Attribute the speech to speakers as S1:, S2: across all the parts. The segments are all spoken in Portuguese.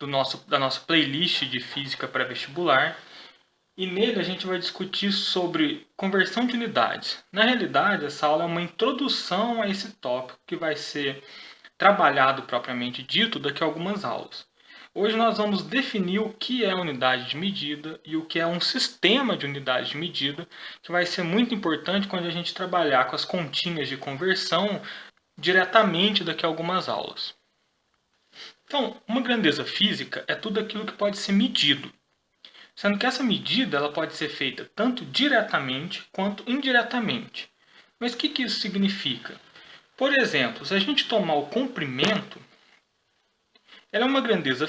S1: da nossa playlist de física pré-vestibular. E nele a gente vai discutir sobre conversão de unidades. Na realidade, essa aula é uma introdução a esse tópico que vai ser trabalhado propriamente dito daqui a algumas aulas. Hoje nós vamos definir o que é unidade de medida e o que é um sistema de unidade de medida, que vai ser muito importante quando a gente trabalhar com as continhas de conversão diretamente daqui a algumas aulas. Então, uma grandeza física é tudo aquilo que pode ser medido, sendo que essa medida ela pode ser feita tanto diretamente quanto indiretamente. Mas o que isso significa? Por exemplo, se a gente tomar o comprimento, ele é uma grandeza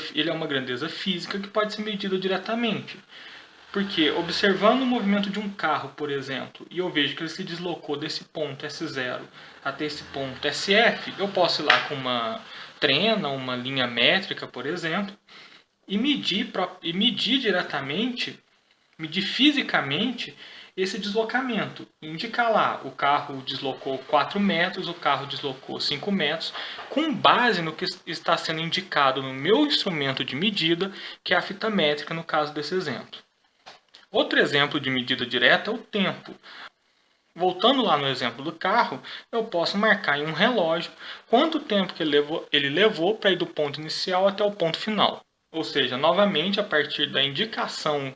S1: física que pode ser medida diretamente. Porque, observando o movimento de um carro, por exemplo, e eu vejo que ele se deslocou desse ponto S0 até esse ponto SF, eu posso ir lá com uma trena, uma linha métrica, por exemplo, e medir diretamente, medir fisicamente esse deslocamento. Indicar lá, o carro deslocou 4 metros, o carro deslocou 5 metros, com base no que está sendo indicado no meu instrumento de medida, que é a fita métrica no caso desse exemplo. Outro exemplo de medida direta é o tempo. Voltando lá no exemplo do carro, eu posso marcar em um relógio quanto tempo que ele levou para ir do ponto inicial até o ponto final. Ou seja, novamente, a partir da indicação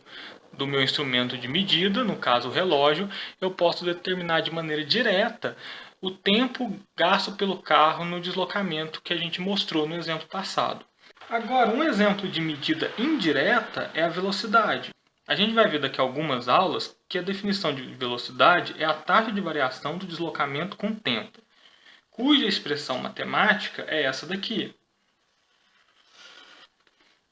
S1: do meu instrumento de medida, no caso o relógio, eu posso determinar de maneira direta o tempo gasto pelo carro no deslocamento que a gente mostrou no exemplo passado. Agora, um exemplo de medida indireta é a velocidade. A gente vai ver daqui a algumas aulas que a definição de velocidade é a taxa de variação do deslocamento com o tempo, cuja expressão matemática é essa daqui.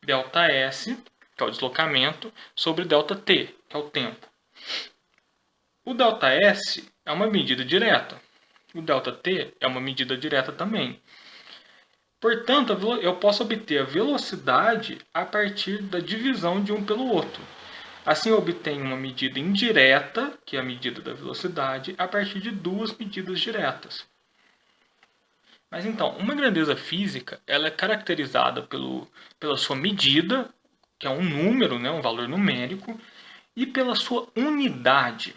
S1: Δs, que é o deslocamento, sobre ΔT, que é o tempo. O ΔS é uma medida direta. O ΔT é uma medida direta também. Portanto, eu posso obter a velocidade a partir da divisão de um pelo outro. Assim, eu obtenho uma medida indireta, que é a medida da velocidade, a partir de duas medidas diretas. Mas então, uma grandeza física ela é caracterizada pela sua medida, que é um número, né, um valor numérico, e pela sua unidade.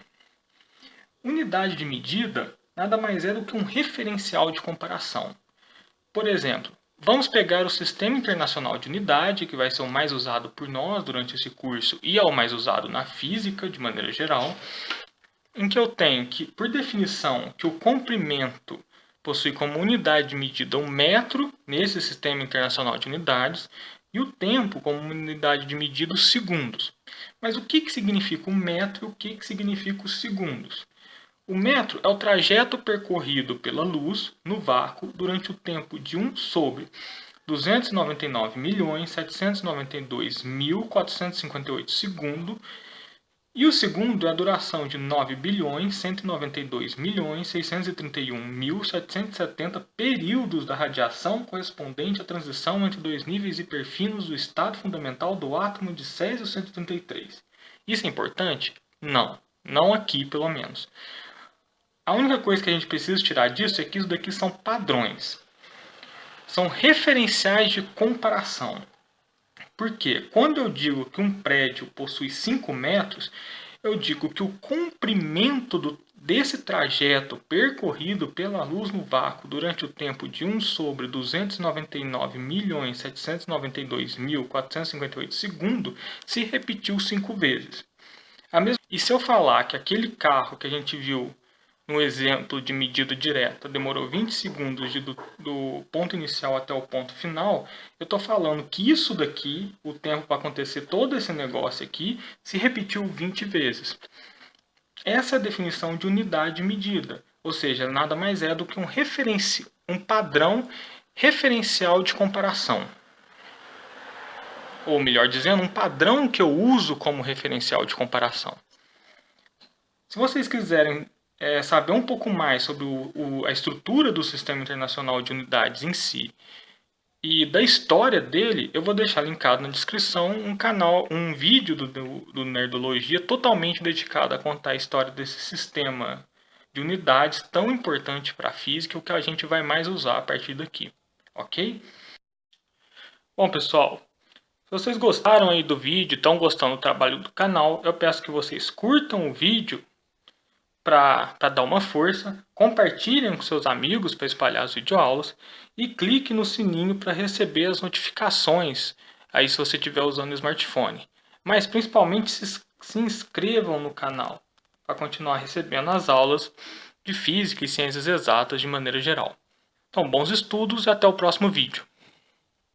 S1: Unidade de medida nada mais é do que um referencial de comparação. Por exemplo, vamos pegar o Sistema Internacional de Unidade, que vai ser o mais usado por nós durante esse curso e é o mais usado na física, de maneira geral, em que eu tenho que, por definição, que o comprimento possui como unidade de medida um metro nesse Sistema Internacional de Unidades e o tempo como unidade de medida os segundos. Mas o que significa o metro e o que significa os segundos? O metro é o trajeto percorrido pela luz no vácuo durante o tempo de 1 sobre 299.792.458 segundos, e o segundo é a duração de 9.192.631.770 períodos da radiação correspondente à transição entre dois níveis hiperfinos do estado fundamental do átomo de Césio 133. Isso é importante? Não. Não aqui, pelo menos. A única coisa que a gente precisa tirar disso é que isso daqui são padrões. São referenciais de comparação. Porque quando eu digo que um prédio possui 5 metros, eu digo que o comprimento desse trajeto percorrido pela luz no vácuo durante o tempo de 1 sobre 299.792.458 segundos se repetiu 5 vezes. E se eu falar que aquele carro que a gente viu no exemplo de medida direta, demorou 20 segundos do ponto inicial até o ponto final, eu estou falando que isso daqui, o tempo para acontecer todo esse negócio aqui, se repetiu 20 vezes. Essa é a definição de unidade de medida, ou seja, nada mais é do que um padrão referencial de comparação. Ou melhor dizendo, um padrão que eu uso como referencial de comparação. Se vocês quiserem saber um pouco mais sobre a estrutura do Sistema Internacional de Unidades em si e da história dele, eu vou deixar linkado na descrição um vídeo do Nerdologia totalmente dedicado a contar a história desse sistema de unidades tão importante para a física, o que a gente vai mais usar a partir daqui, ok? Bom, pessoal, Se vocês gostaram aí do vídeo, estão gostando do trabalho do canal, eu peço que vocês curtam o vídeo para dar uma força, compartilhem com seus amigos para espalhar as videoaulas e clique no sininho para receber as notificações aí se você estiver usando o smartphone. Mas principalmente se inscrevam no canal para continuar recebendo as aulas de física e ciências exatas de maneira geral. Então, bons estudos e até o próximo vídeo.